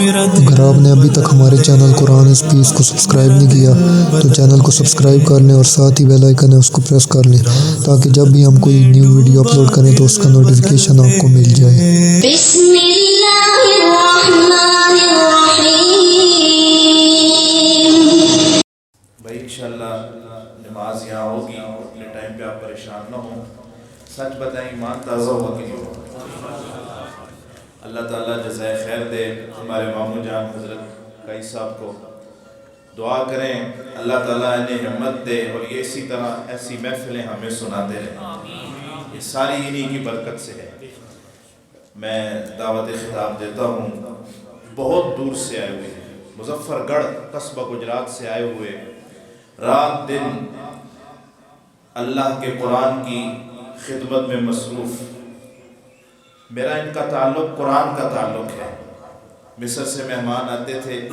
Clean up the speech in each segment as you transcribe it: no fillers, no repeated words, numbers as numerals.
اگر آپ نے ابھی تک ہمارے چینل قرآن اس پیس کو سبسکرائب نہیں کیا تو چینل کو سبسکرائب کر لیں اور ساتھ ہی بیل آئیکن ہے اس کو پریس کر لیں تاکہ جب بھی ہم کوئی نیو ویڈیو اپلوڈ کریں تو اس کا نوٹیفیکیشن آپ کو مل جائے۔ بسم اللہ الرحمن الرحیم۔ بھائی انشاءاللہ نماز یہاں ہوگی، اپنے ٹائم پہ آپ پریشان نہ ہوں۔ سچ بتائیں ایمان تازہ ہوا کہ نہیں ہوا؟ اللہ تعالیٰ جزائے خیر دے ہمارے ماموں جان حضرت قائی صاحب کو، دعا کریں اللہ تعالیٰ انہیں ہمت دے اور یہ اسی طرح ایسی محفلیں ہمیں سناتے رہیں، یہ ساری انہی کی برکت سے ہے۔ میں دعوت خطاب دیتا ہوں، بہت دور سے آئے ہوئے ہیں، مظفر گڑھ قصبہ گجرات سے آئے ہوئے، رات دن اللہ کے قرآن کی خدمت میں مصروف۔ میرا ان کا تعلق قرآن کا تعلق ہے۔ مصر سے مہمان آتے تھے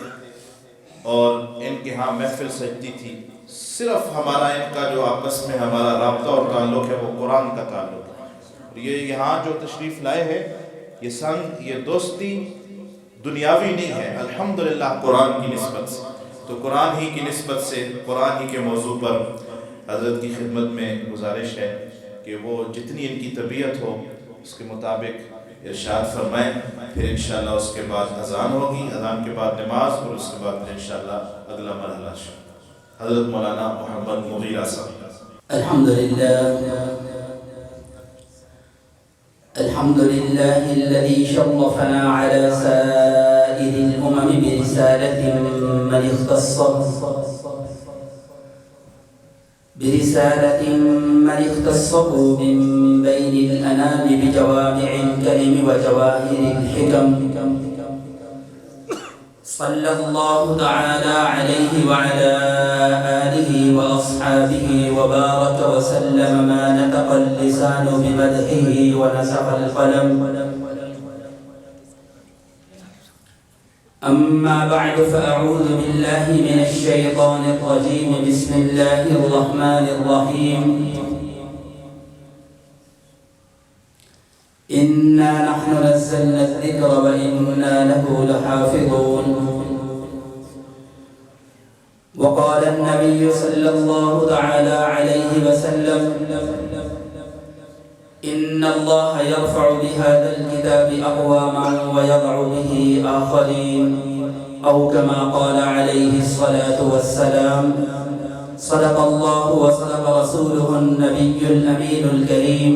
اور ان کے ہاں محفل سجتی تھی، صرف ہمارا ان کا جو آپس میں ہمارا رابطہ اور تعلق ہے وہ قرآن کا تعلق ہے۔ اور یہ یہاں جو تشریف لائے ہیں، یہ سنگ، یہ دوستی دنیاوی نہیں ہے، الحمدللہ قرآن کی نسبت سے۔ تو قرآن ہی کی نسبت سے، قرآن ہی کے موضوع پر حضرت کی خدمت میں گزارش ہے کہ وہ جتنی ان کی طبیعت ہو اس کے مطابق ارشاد فرمائیں، پھر انشاءاللہ اس کے بعد اذان ہوگی، اذان کے بعد نماز، اور اس کے بعد پھر انشاءاللہ اگلا مرحلہ حضرت مولانا محمد مغیرہ صاحب۔ الحمد لله الذي شرفنا على سائر الأمم برسالة من اختصه من بين الأنام بجوامع الكلم وجواهر الحكم، صلى الله تعالى عليه وعلى آله وأصحابه وبارك وسلم ما نطق اللسان بمدحه ونسق القلم. أما بعد فأعوذ بالله من الشيطان الرجيم. بسم الله الرحمن الرحيم. إنا نحن نزلنا الذكر وإنا له لحافظون. وقال النبي صلى الله تعالى عليه وسلم: إن الله يرفع بهذا الكتاب أقواما ويضع به آخرين، أو كما قال عليه الصلاة والسلام. صدق الله وصدق رسوله النبي الأمين الكريم،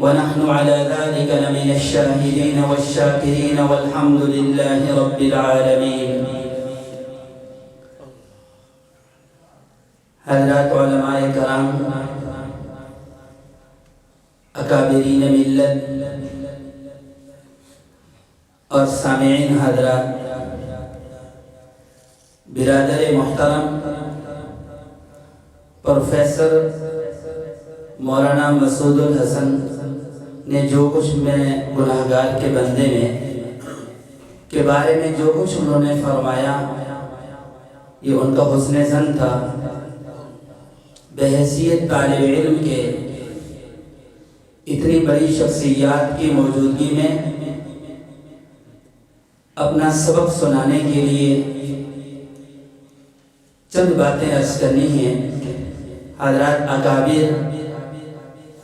ونحن على ذلك لمن الشاهدين والشاكرين، والحمد لله رب العالمين. حضرات علماء کرام، اکابرین ملت اور سامعین حضرات، برادر محترم پروفیسر مولانا مسعود الحسن نے جو کچھ میں گناہگار کے بندے میں کے بارے میں جو کچھ انہوں نے فرمایا، یہ ان کا حسن ظن تھا۔ بحیثیت طالب علم کے اتنی بڑی شخصیات کی موجودگی میں اپنا سبق سنانے کے لیے چند باتیں عرض کرنی ہیں۔ حضرات اکابر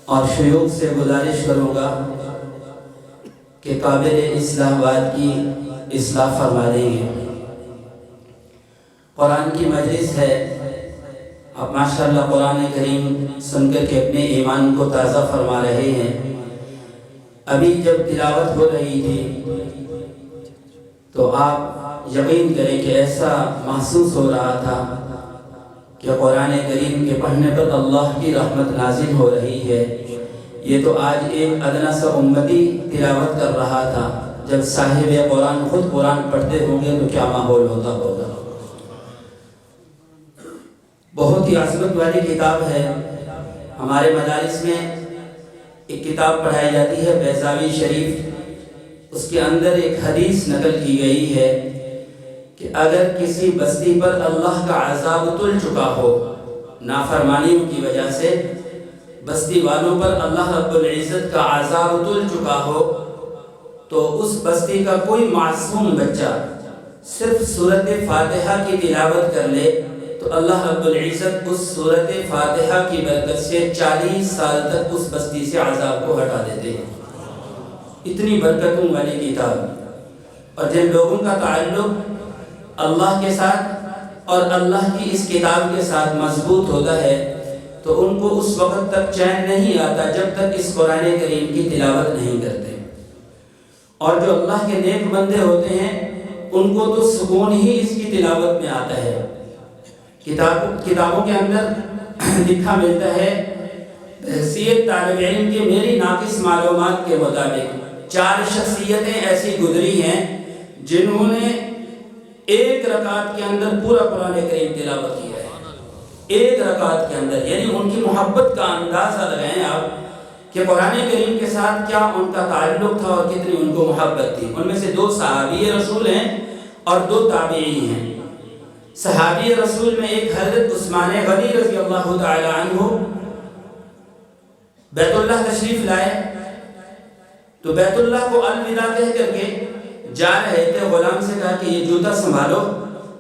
اور شیوخ سے گزارش کروں گا کہ قابل اصلاح بات کی اصلاح فرما دیں گے۔ قرآن کی مجلس ہے، آپ ماشاءاللہ قرآن کریم سن کر کے اپنے ایمان کو تازہ فرما رہے ہیں۔ ابھی جب تلاوت ہو رہی تھی تو آپ یقین کریں کہ ایسا محسوس ہو رہا تھا کہ قرآن کریم کے پڑھنے پر اللہ کی رحمت نازل ہو رہی ہے۔ یہ تو آج ایک ادنا سا امتی تلاوت کر رہا تھا، جب صاحب قرآن خود قرآن پڑھتے ہوں گے تو کیا ماحول ہوتا ہوگا۔ بہت ہی عظمت والی کتاب ہے۔ ہمارے مدارس میں ایک کتاب پڑھائی جاتی ہے بیضاوی شریف، اس کے اندر ایک حدیث نقل کی گئی ہے کہ اگر کسی بستی پر اللہ کا عذاب تل چکا ہو، نافرمانیوں کی وجہ سے بستی والوں پر اللہ رب العزت کا عذاب تل چکا ہو، تو اس بستی کا کوئی معصوم بچہ صرف سورۃ فاتحہ کی تلاوت کر لے تو اللہ رب العزت اس سورۃ فاتحہ کی برکت سے 40 سال تک اس بستی سے عذاب کو ہٹا دیتے ہیں. اتنی برکتوں والی کتاب. اور جن لوگوں کا تعلق اللہ کے ساتھ اور اللہ کی اس کتاب کے ساتھ مضبوط ہوتا ہے تو ان کو اس وقت تک چین نہیں آتا جب تک اس قرآن کریم کی تلاوت نہیں کرتے. اور جو اللہ کے نیک بندے ہوتے ہیں ان کو تو سکون ہی اس کی تلاوت میں آتا ہے. کتابوں کے اندر لکھا ملتا ہے حیثیت طالب علم کی میری ناقص معلومات کے مطابق 4 شخصیتیں ایسی گزری ہیں جنہوں نے ایک رکعت کے اندر پورا قرآن کریم تلاوت کیا ہے. ایک رکعت کے اندر، یعنی ان کی محبت کا اندازہ لگائیں آپ کہ قرآن کریم کے ساتھ کیا ان کا تعلق تھا اور کتنی ان کو محبت تھی. ان میں سے 2 صحابی رسول ہیں اور 2 تابعی ہیں. صحابی رسول میں ایک حضرت عثمان غنی رضی اللہ تعالی عنہ بیت اللہ تشریف لائے تو بیت اللہ کو الوداع کہہ کر کے جا رہے تھے. غلام سے کہا کہ یہ جوتا سنبھالو،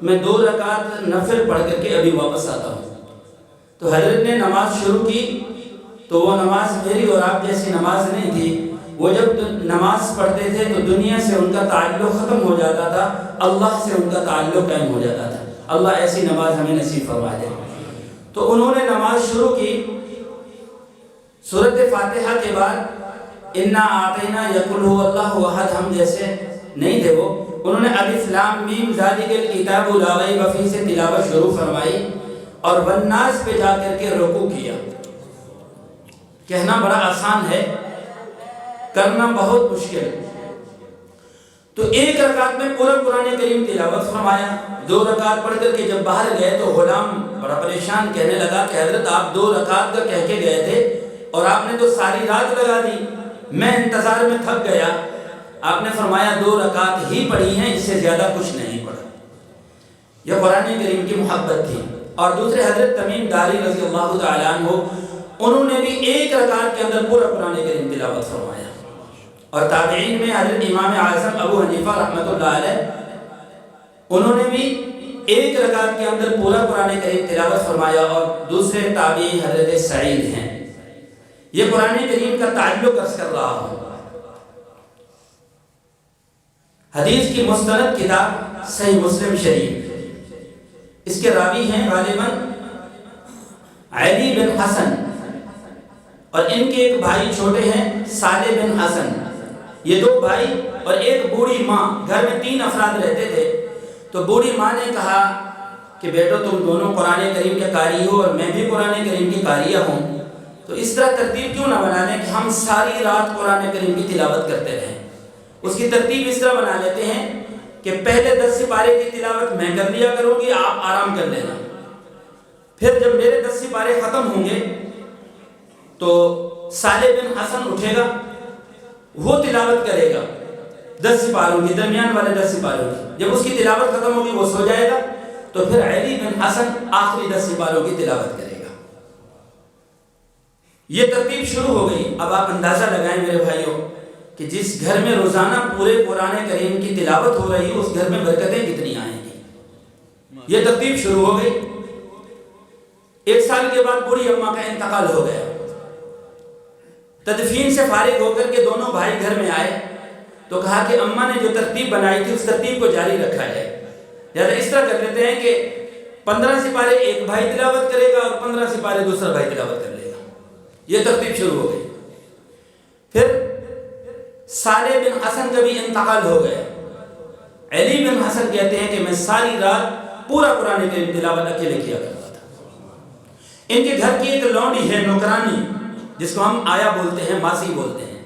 میں 2 رکعت نفل پڑھ کر کے ابھی واپس آتا ہوں. تو حضرت نے نماز شروع کی تو وہ نماز میری اور آپ جیسی نماز نہیں تھی. وہ جب نماز پڑھتے تھے تو دنیا سے ان کا تعلق ختم ہو جاتا تھا، اللہ سے ان کا تعلق قائم ہو جاتا تھا. اللہ ایسی نماز ہمیں نصیب فرما دے. تو انہوں نے نماز شروع کی. سورۃ فاتحہ کے بعد انا اعطینا یا قل هو اللہ احد ہم جیسے نہیں تھے وہ، انہوں نے الف لام میم ذالک الکتاب لا ریب فیہ سے تلاوت شروع فرمائی اور والناس پہ جا کر کے رکوع کیا. کہنا بڑا آسان ہے، کرنا بہت مشکل. تو ایک رکعت میں پورا قرآن کریم تلاوت فرمایا. 2 رکعت پڑھ کر کے جب باہر گئے تو غلام بڑا پریشان کہنے لگا کہ حضرت آپ 2 رکعت کا کہہ کے گئے تھے اور آپ نے تو ساری رات لگا دی، میں انتظار میں تھک گیا. آپ نے فرمایا 2 رکعت ہی پڑھی ہیں، اس سے زیادہ کچھ نہیں پڑھا. یہ قرآن کریم کی محبت تھی. اور دوسرے حضرت تمیم داری رضی اللہ تعالیٰ عنہ، انہوں نے بھی 1 رکعت کے اندر پورا قرآن کریم تلاوت فرمایا. اور تابعین میں حضرت امام اعظم ابو حنیفہ رحمۃ اللہ علیہ، انہوں نے بھی 1 رکعت کے اندر پورا قرآن کریم تلاوت فرمایا. اور دوسرے تابعی حضرت سعید ہیں. یہ قرآن کریم کا تعلق عرض کر رہا ہوں. حدیث کی مستند کتاب صحیح مسلم شریف، اس کے راوی ہیں غالباً علی بن حسن اور ان کے ایک بھائی چھوٹے ہیں صالح بن حسن. یہ 2 بھائی اور ایک بوڑھی ماں، گھر میں 3 افراد رہتے تھے. تو بوڑھی ماں نے کہا کہ بیٹو تم دونوں قرآن کریم کے قاری ہو اور میں بھی قرآن کریم کی قاریہ ہوں، تو اس طرح ترتیب کیوں نہ بنا لیں کہ ہم ساری رات قرآن کریم کی تلاوت کرتے رہیں. اس کی ترتیب اس طرح بنا لیتے ہیں کہ پہلے 10 سپارے کی تلاوت میں کر لیا کروں گی، آپ آرام کر لینا. پھر جب میرے 10 سپارے ختم ہوں گے تو صالح بن حسن اٹھے گا، وہ تلاوت کرے گا 10 سپاروں کی، درمیان والے 10 سپاروں کی. جب اس کی تلاوت ختم ہوگی وہ سو جائے گا تو پھر علی بن حسن آخری 10 سپاروں کی تلاوت کرے گا. یہ ترتیب شروع ہو گئی. اب آپ اندازہ لگائیں میرے بھائیوں کہ جس گھر میں روزانہ پورے قرآن کریم کی تلاوت ہو رہی ہے اس گھر میں برکتیں کتنی آئیں گی. یہ ترتیب شروع ہو گئی. 1 سال کے بعد بوڑھی اماں کا انتقال ہو گیا. تدفین سے فارغ ہو کر کے دونوں بھائی گھر میں آئے تو کہا کہ اماں نے جو ترتیب بنائی تھی اس ترتیب کو جاری رکھا جائے. لہٰذا اس طرح کر لیتے ہیں کہ 15 سپارے ایک بھائی تلاوت کرے گا اور 15 سپارے دوسرا بھائی تلاوت کر لے گا. یہ ترتیب شروع ہو گئی. پھر صالح بن حسن کا بھی انتقال ہو گیا. علی بن حسن کہتے ہیں کہ میں ساری رات پورا قرآن کریم تلاوت اکیلے کیا کرتا تھا. ان کے گھر کی ایک لونڈی ہے نوکرانی، جس کو ہم آیا بولتے ہیں، ماسی بولتے ہیں.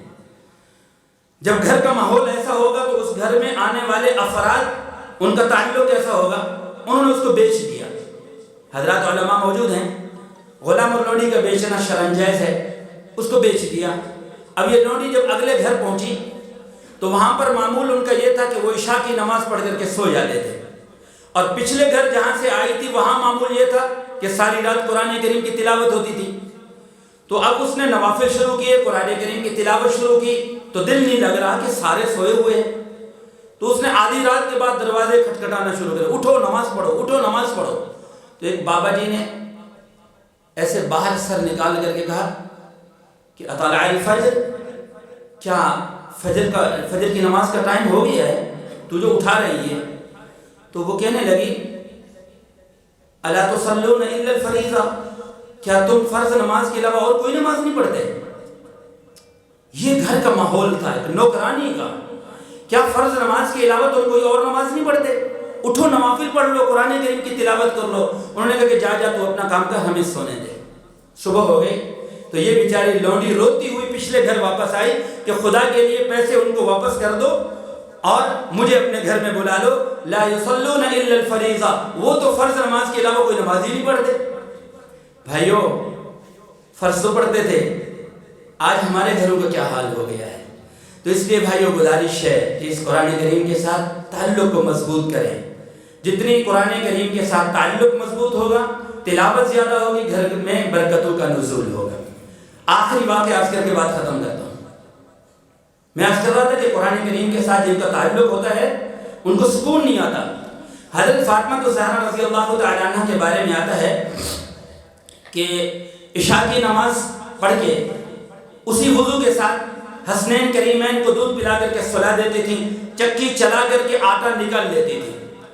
جب گھر کا ماحول ایسا ہوگا تو اس گھر میں آنے والے افراد ان کا تعلق ایسا ہوگا. انہوں نے اس کو بیچ دیا. حضرات علماء موجود ہیں. غلام اور لونڈی کا بیچنا شرعاً جائز ہے. اس کو بیچ دیا. اب یہ لونڈی جب اگلے گھر پہنچی تو وہاں پر معمول ان کا یہ تھا کہ وہ عشاء کی نماز پڑھ کر کے سو جاتے تھے. اور پچھلے گھر جہاں سے آئی تھی وہاں معمول یہ تھا کہ ساری رات قرآن کریم کی تلاوت ہوتی تھی. تو اب اس نے نوافل شروع کیے، قرآن کریم کی تلاوت شروع کی تو دل نہیں لگ رہا کہ سارے سوئے ہوئے ہیں. تو اس نے آدھی رات کے بعد دروازے کھٹکھٹانا شروع کرے، اٹھو نماز پڑھو، اٹھو نماز پڑھو. تو ایک بابا جی نے ایسے باہر سر نکال کر کے کہا کہ اطلع الفجر، کیا فجر کی نماز کا ٹائم ہو گیا ہے، تو جو اٹھا رہی ہے؟ تو وہ کہنے لگی الا تصلون الا الفریضہ، کیا تم فرض نماز کے علاوہ اور کوئی نماز نہیں پڑھتے؟ یہ گھر کا ماحول تھا نوکرانی کا. کیا فرض نماز کے علاوہ تم کوئی اور نماز نہیں پڑھتے؟ اٹھو نوافل پڑھ لو، قرآن کریم کی تلاوت کر لو. انہوں نے کہا کہ جا تو اپنا کام کر، ہمیں سونے دے. صبح ہو گئی تو یہ بیچاری لونڈی روتی ہوئی پچھلے گھر واپس آئی کہ خدا کے لیے پیسے ان کو واپس کر دو اور مجھے اپنے گھر میں بلا لو. لا یصلون الا الفریضہ، وہ تو فرض نماز کے علاوہ کوئی نماز ہی نہیں پڑھتے. بھائیو، فرض تو پڑھتے تھے، آج ہمارے گھروں کا کیا حال ہو گیا ہے. تو اس لیے بھائیو گزارش ہے کہ اس قرآن کریم کے ساتھ تعلق کو مضبوط کریں. جتنی قرآن کریم کے ساتھ تعلق مضبوط ہوگا، تلاوت زیادہ ہوگی، گھر میں برکتوں کا نزول ہوگا. آخری واقعہ عرض کر کے بات ختم کرتا ہوں. میں عرض کر رہا تھا کہ قرآن کریم کے ساتھ جن کا تعلق ہوتا ہے ان کو سکون نہیں آتا. حضرت فاطمہ الزہرا رضی اللہ تعالیٰ عنہ کے بارے میں آتا ہے کہ عشاء کی نماز پڑھ کے اسی وضو کے ساتھ حسنین کریمین کو دودھ پلا کر کے سلا دیتی تھی، چکی چلا کر کے آٹا نکال لیتی تھی،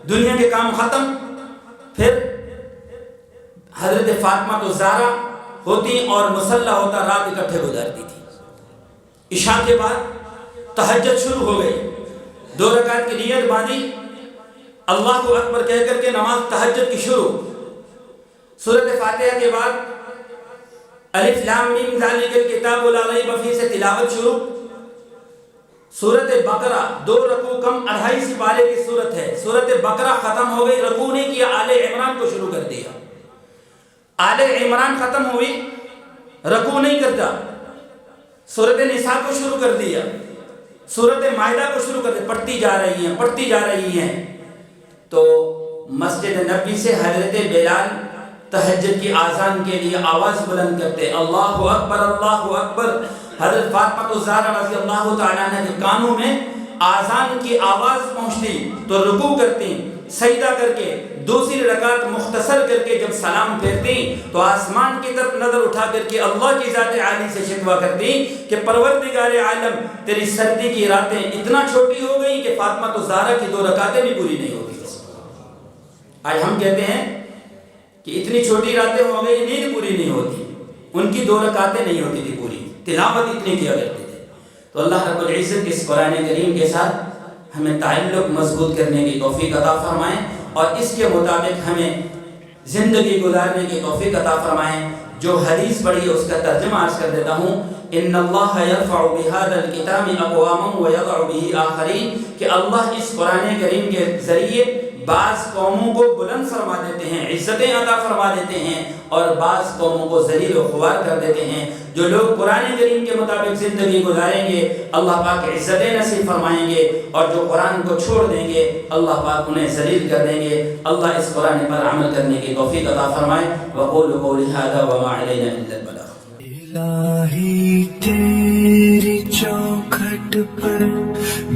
دنیا کے کام ختم. پھر حضرت فاطمہ الزہرا ہوتی اور مصلی ہوتا، رات اکٹھے گزارتی تھی. عشاء کے بعد تہجد شروع ہو گئی، 2 رکعت کی نیت باندھی، اللہ اکبر کہہ کر کے نماز تہجد کی شروع. سورۃ فاتحہ کے بعد الف لام میم ذالک الکتاب لا ریب فیہ سے تلاوت شروع. سورۃ بقرہ 2 رکوع کم 2.5 سپارے کی سورت ہے. سورۃ بقرہ ختم ہو گئی، رکوع نہیں کیا، آل عمران کو شروع کر دیا. آل عمران ختم ہوئی، رکوع نہیں کرتا، سورۃ نساء کو شروع کر دیا، سورۃ مائدہ کو شروع کر دیا، پڑھتی جا رہی ہیں. تو مسجد نبوی سے حضرت بلال تہجد کی آذان کے لیے آواز بلند کرتے، اللہ اکبر اللہ اکبر. حضرت فاطمہ الزہرا رضی اللہ تعالیٰ عنہ کے کانوں میں آذان کی آواز پہنچتی تو رکوع کرتی، سجدہ کر کے دوسری رکعت مختصر کر کے جب سلام پھیرتی تو آسمان کی طرف نظر اٹھا کر کے اللہ کی ذات عالی سے شکوہ کرتی کہ پروردگار عالم، تیری سردی کی راتیں اتنا چھوٹی ہو گئی کہ فاطمہ الزہرا کی 2 رکعتیں بھی پوری نہیں ہوتی. آج ہم کہتے ہیں کہ اتنی چھوٹی راتیں ہو گئی، نیند پوری نہیں ہوتی. ان کی 2 رکعتیں نہیں ہوتی تھی پوری، تلاوت اتنی کیا کرتے تھے. تو اللہ رب العزت اس قرآن کریم کے ساتھ ہمیں تعلق مضبوط کرنے کی توفیق عطا فرمائیں اور اس کے مطابق ہمیں زندگی گزارنے کی توفیق عطا فرمائیں. جو حدیث پڑھی ہے اس کا ترجمہ عرض کر دیتا ہوں. ان اللہ یرفع بهذا الکتاب اقواما ویضع به آخرین، کہ اللہ اس قرآن کریم کے ذریعے بعض قوموں کو بلند فرما دیتے ہیں، عزتیں عطا فرما دیتے ہیں، اور بعض قوموں کو ذلیل و خوار کر دیتے ہیں. جو لوگ قرآن کریم کے مطابق زندگی گزاریں گے اللہ پاک عزتیں نصیب فرمائیں گے، اور جو قرآن کو چھوڑ دیں گے اللہ پاک انہیں ذلیل کر دیں گے. اللہ اس قرآن پر عمل کرنے کی توفیق عطا فرمائے. وقولوا قولی ھذا وما علینا الا البلاغ. الہی تیری چوکھٹ پر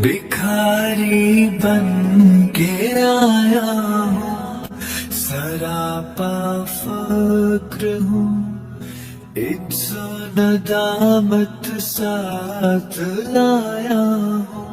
بکھاری بن کے آیا ہوں، سراپا فقر ہوں، عجز و ندامت ساتھ لایا ہوں.